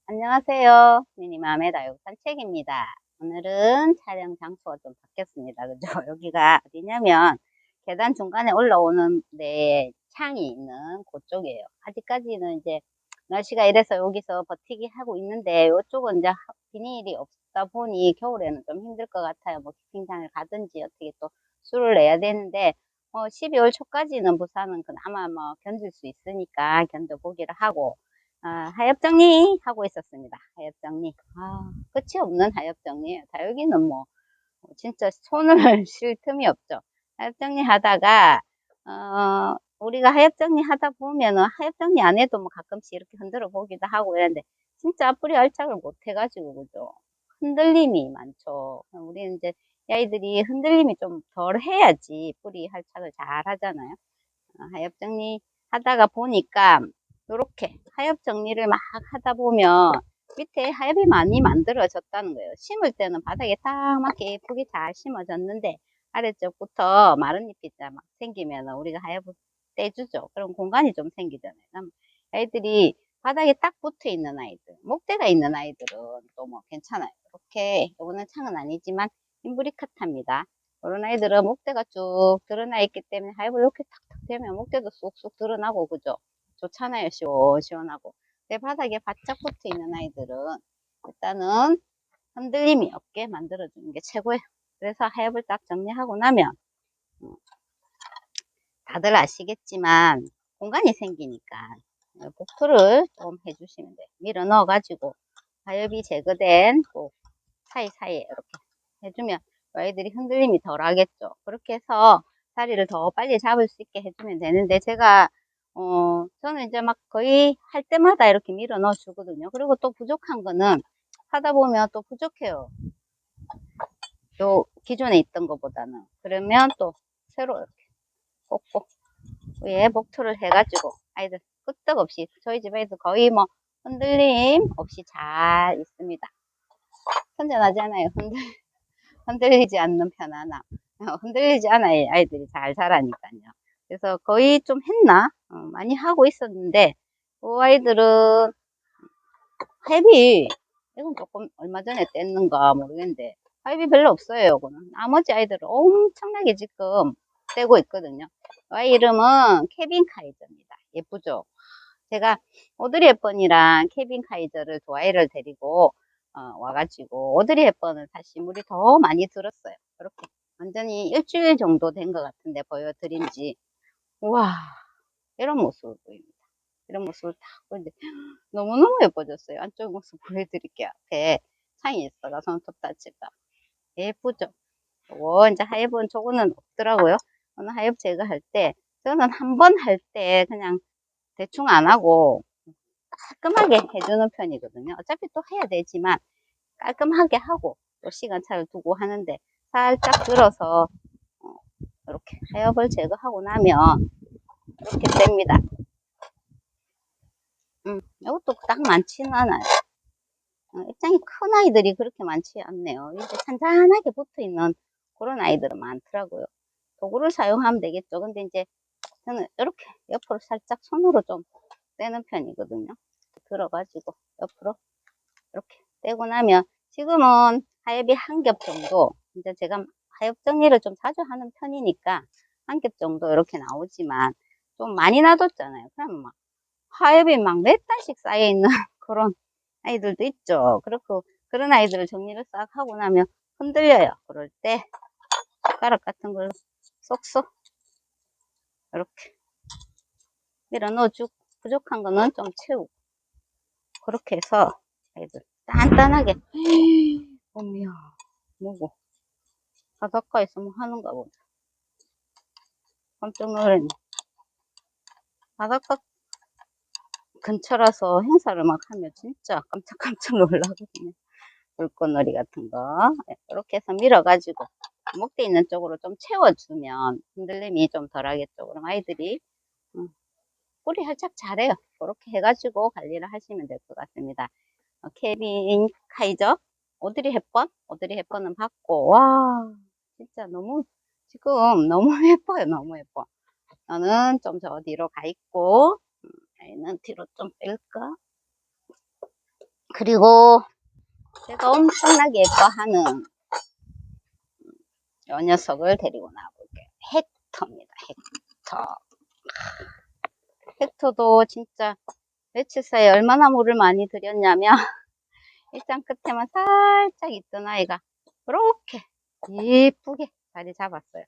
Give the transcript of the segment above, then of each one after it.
안녕하세요. 미니맘의 다육 산책입니다. 오늘은 촬영 장소가 좀 바뀌었습니다. 그죠? 여기가 어디냐면 계단 중간에 올라오는데 창이 있는 그쪽이에요. 아직까지는 이제 날씨가 이래서 여기서 버티기 하고 있는데 이쪽은 이제 비닐이 없다 보니 겨울에는 좀 힘들 것 같아요. 뭐 캠핑장을 가든지 어떻게 또 수를 내야 되는데 12월 초까지는 부산은 그나마 뭐 견딜 수 있으니까 견뎌보기를 하고 하엽 정리하고 있었습니다. 하엽 정리. 끝이 없는 하엽 정리예요. 다육이는 뭐 진짜 손을 쉴 틈이 없죠. 하엽 정리 하다가 우리가 하엽 정리 하다 보면은 하엽 정리 안 해도 뭐 가끔씩 이렇게 흔들어 보기도 하고 이랬는데 진짜 뿌리 활착을 못 해가지고 그죠. 흔들림이 많죠. 우리는 이제 이 아이들이 흔들림이 좀 덜 해야지 뿌리 활착을 잘 하잖아요. 하엽 정리 하다가 보니까 이렇게 하엽 정리를 막 하다 보면 밑에 하엽이 많이 만들어졌다는 거예요. 심을 때는 바닥에 딱 맞게 예쁘게 잘 심어졌는데 아래쪽부터 마른 잎이 막 생기면 우리가 하엽을 떼주죠. 그럼 공간이 좀 생기잖아요. 그럼 아이들이 바닥에 딱 붙어 있는 아이들, 목대가 있는 아이들은 또 뭐 괜찮아요. 이렇게 이거는 창은 아니지만 인브리카타입니다. 이런 아이들은 목대가 쭉 드러나 있기 때문에 하엽을 이렇게 탁탁 대면 목대도 쑥쑥 드러나고 그죠? 좋잖아요. 시원시원하고. 내 바닥에 바짝 붙어 있는 아이들은 일단은 흔들림이 없게 만들어주는 게 최고예요. 그래서 하엽을 딱 정리하고 나면 다들 아시겠지만 공간이 생기니까 복토를 좀 해주시면 돼요. 밀어 넣어 가지고 하엽이 제거된 꼭 사이사이에 이렇게 해주면 아이들이 흔들림이 덜 하겠죠. 그렇게 해서 자리를 더 빨리 잡을 수 있게 해주면 되는데 제가 저는 이제 막 거의 할 때마다 이렇게 밀어 넣어 주거든요. 그리고 또 부족한 거는 하다 보면 또 부족해요. 요 기존에 있던 것보다는. 그러면 또 새로 이렇게 꼭꼭 위에 목토를 해가지고 아이들 끄떡없이 저희 집에서 거의 뭐 흔들림 없이 잘 있습니다. 선전하잖아요. 흔들리지 않는 편안함. 흔들리지 않아야 아이들이 잘 자라니까요. 그래서 거의 좀 했나? 많이 하고 있었는데, 그 아이들은 탭이, 이건 조금 얼마 전에 뗐는가 모르겠는데, 탭이 별로 없어요, 이거는. 나머지 아이들은 엄청나게 지금 떼고 있거든요. 이 아이 이름은 케빈 카이저입니다. 예쁘죠? 제가 오드리 헵번이랑 케빈 카이저를 두 아이를 데리고 와가지고 오드리 헵번은 다시 물이 더 많이 들었어요. 이렇게 완전히 일주일 정도 된 것 같은데 보여드린 지 우와 이런 모습을 보입니다. 이런 모습을 딱 보는데 너무너무 예뻐졌어요. 안쪽 모습 보여드릴게요. 앞에 창이 있어가 손톱 다칠까 예쁘죠? 이제 하엽은 저거는 없더라고요. 오늘 하엽 제거할 때 저는 한 번 할 때 그냥 대충 안 하고 깔끔하게 해주는 편이거든요. 어차피 또 해야 되지만 깔끔하게 하고 또 시간차를 두고 하는데 살짝 들어서 이렇게 하엽을 제거하고 나면 이렇게 셉니다. 이것도 딱 많지는 않아요. 입장이 큰 아이들이 그렇게 많지 않네요. 이렇게 잔잔하게 붙어있는 그런 아이들은 많더라고요. 도구를 사용하면 되겠죠. 근데 이제 저는 이렇게 옆으로 살짝 손으로 좀 떼는 편이거든요. 들어가지고 옆으로 이렇게 떼고 나면 지금은 하엽이 한 겹 정도 이제 제가 하엽 정리를 좀 자주 하는 편이니까 한 겹 정도 이렇게 나오지만 좀 많이 놔뒀잖아요. 그러면 막 하엽이 막 몇 단씩 쌓여 있는 그런 아이들도 있죠. 그렇고 그런 아이들을 정리를 싹 하고 나면 흔들려요. 그럴 때 숟가락 같은 걸 쏙쏙 이렇게 밀어 넣어주고 부족한 거는 좀 채우고 그렇게 해서 아이들 단단하게 어미야 뭐고 바닷가에서 뭐 하는가 보다. 깜짝 놀랐네. 바닷가 근처라서 행사를 막 하면 진짜 깜짝깜짝 놀라거든요. 불꽃놀이 같은 거. 이렇게 해서 밀어가지고 목대 있는 쪽으로 좀 채워주면 흔들림이 좀 덜하겠죠. 그럼 아이들이 뿌리 활착 잘해요. 그렇게 해가지고 관리를 하시면 될 것 같습니다. 케빈 카이저, 오드리 헵번, 오드리 헵번은 봤고, 와, 진짜 너무, 지금 너무 예뻐요. 너무 예뻐. 너는 좀 저 뒤로 가 있고, 얘는 뒤로 좀 뺄까? 그리고 제가 엄청나게 예뻐하는 이 녀석을 데리고 나와볼게요. 헥터입니다. 헥터. 헥터도 진짜 며칠 사이에 얼마나 물을 많이 들였냐면 일장 끝에만 살짝 있던 아이가 그렇게 예쁘게 자리 잡았어요.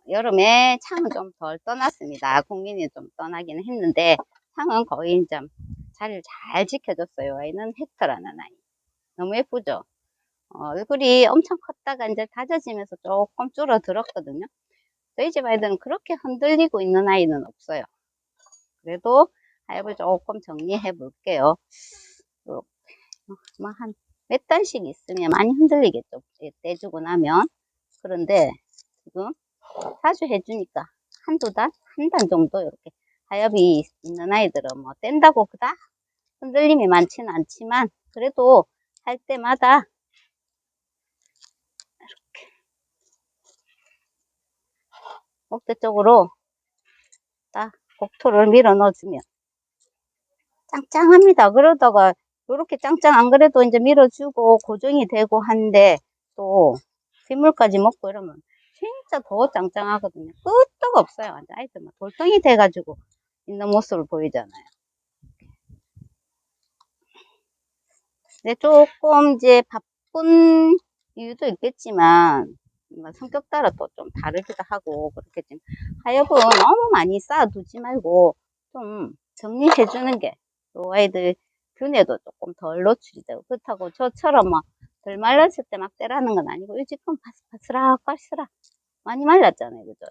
여름에 창은 좀 덜 떠났습니다. 국민이 좀 떠나기는 했는데 창은 거의 좀 자리를 잘 지켜줬어요. 아이는 헥터라는 아이. 너무 예쁘죠? 얼굴이 엄청 컸다가 이제 다져지면서 조금 줄어들었거든요. 저희 집 아이들은 그렇게 흔들리고 있는 아이는 없어요. 그래도 하엽을 조금 정리해 볼게요. 뭐 한 몇 단씩 있으면 많이 흔들리겠죠. 떼주고 나면. 그런데 지금 자주 해주니까 한두 단? 한 단 정도 이렇게 하엽이 있는 아이들은 뭐 뗀다고 그닥 흔들림이 많지는 않지만 그래도 할 때마다 목대 쪽으로 딱 곡토를 밀어 넣어주면 짱짱합니다. 그러다가 이렇게 짱짱 안 그래도 이제 밀어주고 고정이 되고 한데 또 빗물까지 먹고 이러면 진짜 더 짱짱하거든요. 끄떡 없어요. 완전 아이들 막 돌덩이 돼가지고 있는 모습을 보이잖아요. 근데 조금 이제 바쁜 이유도 있겠지만 성격 따라 또 좀 다르기도 하고 그렇게 좀 하엽은 너무 많이 쌓아두지 말고 좀 정리해 주는 게 또 아이들 균에도 조금 덜 노출이 되고 그렇다고 저처럼 막 덜 말랐을 때 막 떼라는 건 아니고 지금 바스락바스락 많이 말랐잖아요. 그죠?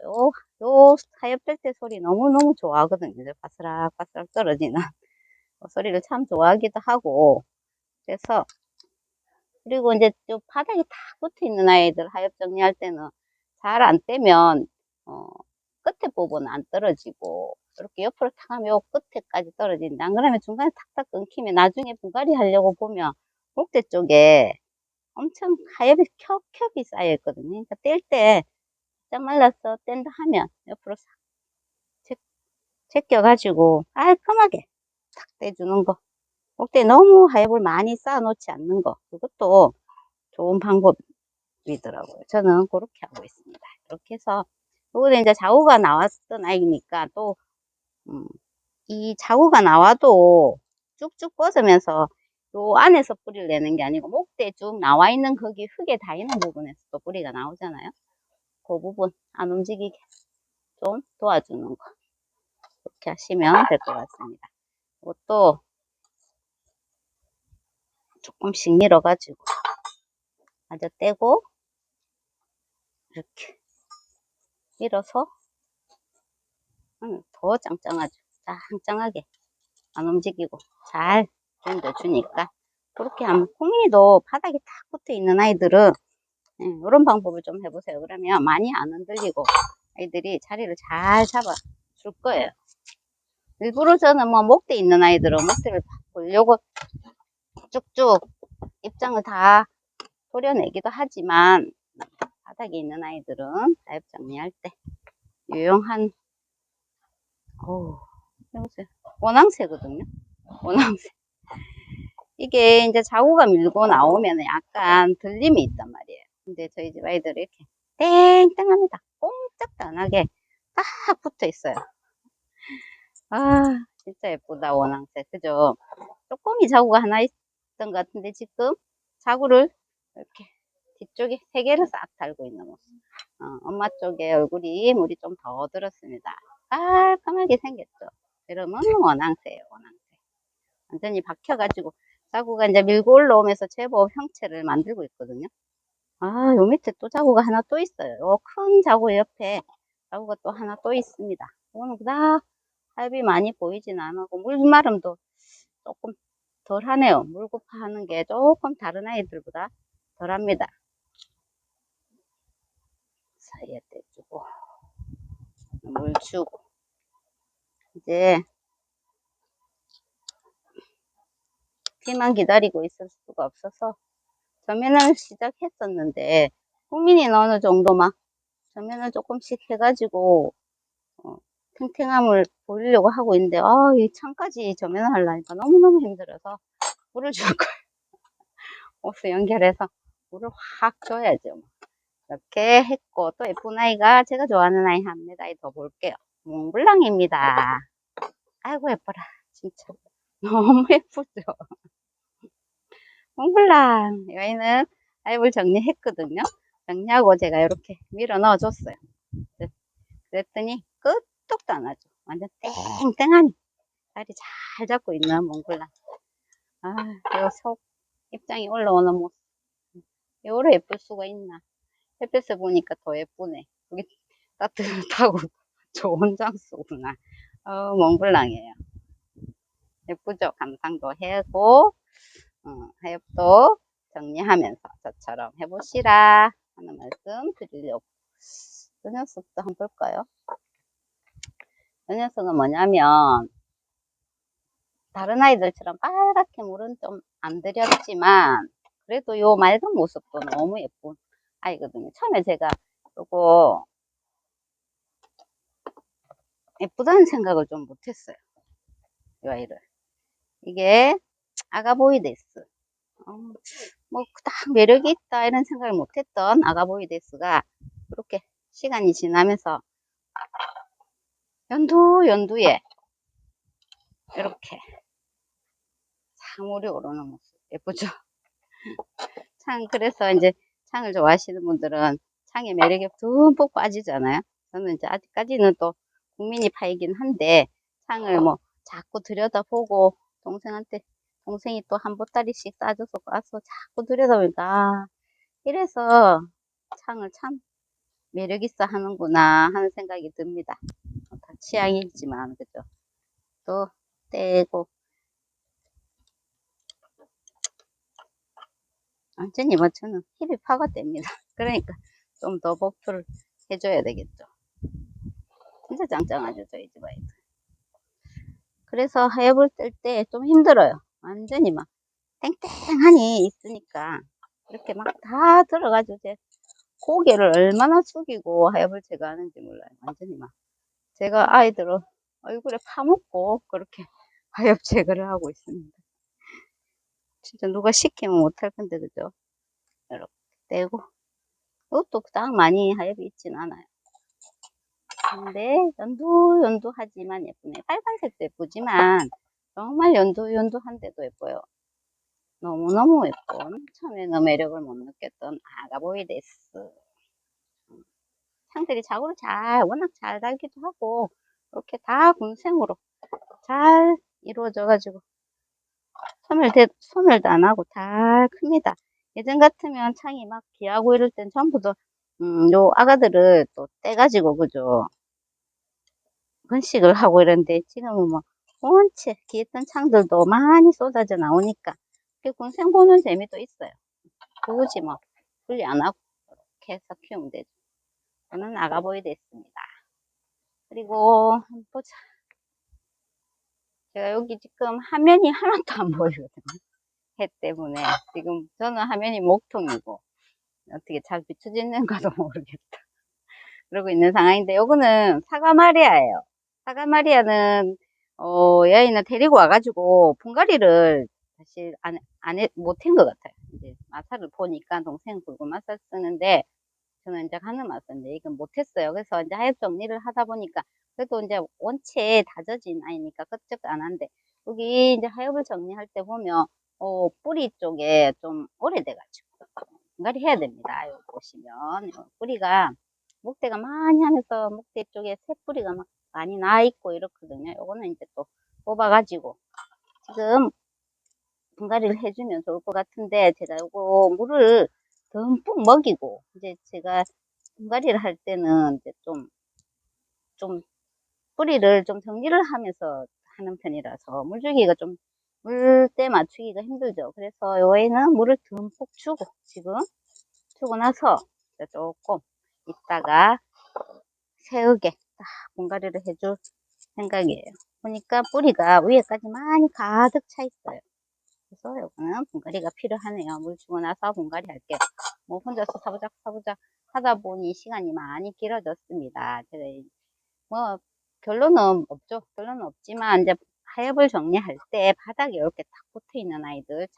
요 하엽 뺄 때 소리 너무너무 좋아하거든요. 바스락바스락 떨어지는 소리를 참 좋아하기도 하고 그래서 그리고 이제 좀 바닥에 탁 붙어 있는 아이들 하엽 정리할 때는 잘 안 떼면 끝에 부분은 안 떨어지고 이렇게 옆으로 탁 하면 요 끝에까지 떨어진다. 안 그러면 중간에 탁탁 끊기면 나중에 분갈이 하려고 보면 목대 쪽에 엄청 하엽이 켜겹이 쌓여 있거든요. 그러니까 뗄 때 짝 말라서 뗀다 하면 옆으로 싹 제껴가지고 깔끔하게 탁 떼주는 거. 목대에 너무 하엽을 많이 쌓아 놓지 않는 거. 그것도 좋은 방법이더라고요. 저는 그렇게 하고 있습니다. 이렇게 해서 요거는 이제 자구가 나왔던 아이니까 또 이 자구가 나와도 쭉쭉 뻗으면서 요 안에서 뿌리를 내는 게 아니고 목대에 쭉 나와 있는 거기 흙에 닿이는 부분에서 또 뿌리가 나오잖아요. 그 부분 안 움직이게 좀 도와주는 거 이렇게 하시면 될 것 같습니다. 이것도 조금씩 밀어가지고 마저 떼고 이렇게 밀어서 더 짱짱하죠. 짱짱하게 안 움직이고 잘 견뎌주니까 그렇게 하면 콩이도 바닥에 탁 붙어 있는 아이들은 이런 방법을 좀 해보세요. 그러면 많이 안 흔들리고 아이들이 자리를 잘 잡아 줄 거예요. 일부러 저는 뭐 목대 있는 아이들은 목대를 보려고 쭉쭉 입장을 다 도려내기도 하지만 바닥에 있는 아이들은 자엽 정리할 때 유용한 보세요. 원앙새거든요. 원앙새. 이게 이제 자구가 밀고 나오면 약간 들림이 있단 말이에요. 근데 저희 집 아이들이 이렇게 땡땡합니다. 꼼짝도 안 하게 딱 붙어 있어요. 아, 진짜 예쁘다, 원앙새. 그죠? 쪼꼬미 자구가 하나 있던 것 같은데 지금 자구를 이렇게 뒤쪽에 세 개를 싹 달고 있는 모습. 엄마 쪽에 얼굴이 물이 좀 더 들었습니다. 깔끔하게 생겼죠? 이러면 원앙새예요, 원앙새. 완전히 박혀가지고 자구가 이제 밀고 올라오면서 제법 형체를 만들고 있거든요. 요 밑에 또 자구가 하나 또 있어요. 요 큰 자구 옆에 자구가 또 하나 또 있습니다. 이거는 그닥 하엽이 많이 보이진 않고 물마름도 조금 덜 하네요. 물고파 하는 게 조금 다른 아이들보다 덜 합니다. 사이에 떼주고 물 주고 이제 비만 기다리고 있을 수가 없어서 전면을 시작했었는데 국민이 어느 정도 막 전면을 조금씩 해가지고 탱탱함을 보이려고 하고 있는데, 이 창까지 조면을 하려니까 너무너무 힘들어서 물을 줄 거예요. 호스 연결해서 물을 확 줘야죠. 이렇게 했고, 또 예쁜 아이가, 제가 좋아하는 아이 한 몇 아이 더 볼게요. 몽블랑입니다. 아이고, 예뻐라. 진짜. 너무 예쁘죠? 몽블랑. 이 아이는 아이를 정리했거든요. 정리하고 제가 이렇게 밀어 넣어줬어요. 그랬더니 끄떡도 안 하죠. 완전 땡땡하니 자리 잘 잡고 있는 몽블랑. 요 속 입장이 올라오는 모습. 요로 예쁠 수가 있나. 햇빛을 보니까 더 예쁘네. 여기 따뜻하고 좋은 장소구나. 몽블랑이에요. 예쁘죠? 감상도 하고, 하엽도 정리하면서 저처럼 해보시라 하는 말씀 드리려고. 이 녀석도 한번 볼까요? 이 녀석은 뭐냐면, 다른 아이들처럼 빨갛게 물은 좀 안 들였지만, 그래도 요 맑은 모습도 너무 예쁜 아이거든요. 처음에 제가 요거 예쁘다는 생각을 좀 못했어요. 이 아이를. 이게 아가보이데스. 뭐, 딱 매력이 있다 이런 생각을 못했던 아가보이데스가 이렇게 시간이 지나면서 연두에 이렇게 상울이 오르는 모습. 예쁘죠? 그래서 이제 창을 좋아하시는 분들은 창의 매력에 듬뿍 빠지잖아요. 저는 이제 아직까지는 또 국민이 파이긴 한데, 창을 뭐 자꾸 들여다보고, 동생이 또 한 보따리씩 싸줘서 와서 자꾸 들여다보니까, 이래서 창을 참 매력있어 하는구나 하는 생각이 듭니다. 다 취향이지만, 그죠? 또 떼고, 완전히 뭐 저는 힙이 파가 됩니다. 그러니까 좀 더 복수를 해줘야 되겠죠. 진짜 짱짱하죠, 저희 집 아이들. 그래서 하엽을 뗄 때 좀 힘들어요. 완전히 막 땡땡하니 있으니까 이렇게 막 다 들어가지고 고개를 얼마나 숙이고 하엽을 제거하는지 몰라요. 완전히 막 제가 아이들을 얼굴에 파묻고 그렇게 하엽 제거를 하고 있습니다. 진짜 누가 시키면 못할 건데, 그죠? 이렇게 떼고, 이것도 딱 많이 하엽이 있진 않아요. 근데 연두하지만 예쁘네. 빨간색도 예쁘지만 정말 연두한데도 예뻐요. 너무너무 예쁜, 처음에는 매력을 못 느꼈던 아가보이데스. 상들이 자구를 워낙 잘 달기도 하고 이렇게 다 군생으로 잘 이루어져 가지고 소멸도 안 하고 잘 큽니다. 예전 같으면 창이 막 귀하고 이럴 땐 전부 요 아가들을 또 떼가지고, 그죠? 번식을 하고 이런데 지금은 뭐 원체 귀했던 창들도 많이 쏟아져 나오니까 군생 보는 재미도 있어요. 굳이 뭐 분리 안 하고 이렇게 해서 키우면 되죠. 저는 아가보이 됐습니다. 그리고 한번 보자. 제가 여기 지금 화면이 하나도 안 보이거든요. 해 때문에 지금 저는 화면이 목통이고 어떻게 잘 비춰지는가도 모르겠다. 그러고 있는 상황인데, 요거는 사과마리아예요. 사과마리아는 여인을 데리고 와가지고 분갈이를 사실 못한 것 같아요. 이제 마사를 보니까 동생 굵은 마사 쓰는데 저는 이제 가는 마사인데 이건 못했어요. 그래서 이제 하엽 정리를 하다 보니까 그래도 이제 원체 다져진 아이니까 끄적 안 한데, 여기 이제 하엽을 정리할 때 보면 뿌리 쪽에 좀 오래돼가지고 분갈이 해야 됩니다. 여기 보시면 뿌리가 목대가 많이 하면서 목대 쪽에 새뿌리가 막 많이 나 있고 이렇거든요. 요거는 이제 또 뽑아가지고 지금 분갈이를 해주면 좋을 것 같은데, 제가 요거 물을 듬뿍 먹이고 이제 제가 분갈이를 할 때는 이제 좀 뿌리를 좀 정리를 하면서 하는 편이라서 물주기가 좀 물때 맞추기가 힘들죠. 그래서 요에는 물을 듬뿍 주고 나서 조금 있다가 세우게 딱 분갈이를 해줄 생각이에요. 보니까 뿌리가 위에까지 많이 가득 차 있어요. 그래서 이거는 분갈이가 필요하네요. 물 주고 나서 분갈이 할게요. 뭐 혼자서 사부작 하다 보니 시간이 많이 길어졌습니다. 제가 뭐 결론은 없죠. 결론은 없지만 이제 하엽을 정리할 때 바닥에 이렇게 딱 붙어 있는 아이들,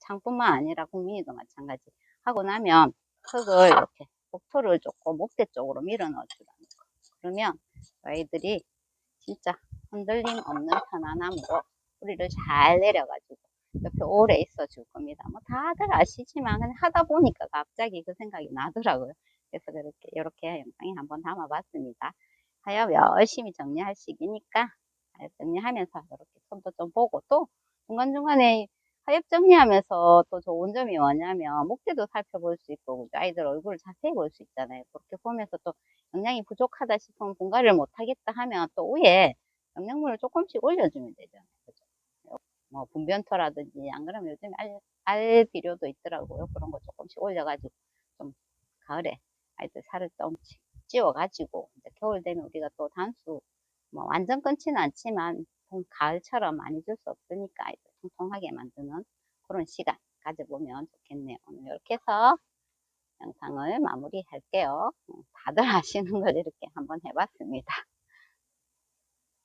창뿐만 아니라 국민이도 마찬가지 하고 나면 흙을 이렇게 복토를 조금 목대 쪽으로 밀어 넣어 주라는 거. 그러면 아이들이 진짜 흔들림 없는 편안함으로 뿌리를 잘 내려가지고 옆에 오래 있어 줄 겁니다. 뭐 다들 아시지만 그냥 하다 보니까 갑자기 그 생각이 나더라고요. 그래서 이렇게 영상에 한번 담아 봤습니다. 하여 열심히 정리할 시기니까 정리하면서 이렇게 손도 좀 보고, 또 중간중간에 하엽 정리하면서 또 좋은 점이 뭐냐면 목대도 살펴볼 수 있고 아이들 얼굴을 자세히 볼 수 있잖아요. 그렇게 보면서 또 영양이 부족하다 싶으면 분갈이를 못하겠다 하면 또 위에 영양분을 조금씩 올려주면 되잖아요. 그죠? 뭐 분변토라든지, 안 그러면 요즘 알 비료도 있더라고요. 그런 거 조금씩 올려가지고 좀 가을에 아이들 살을 좀 찌워가지고 이제 겨울 되면 우리가 또 단수 뭐 완전 끊지는 않지만 가을처럼 많이 줄 수 없으니까 아이들 통통하게 만드는 그런 시간 가져보면 좋겠네요. 오늘 이렇게 해서 영상을 마무리 할게요. 다들 아시는 걸 이렇게 한번 해봤습니다.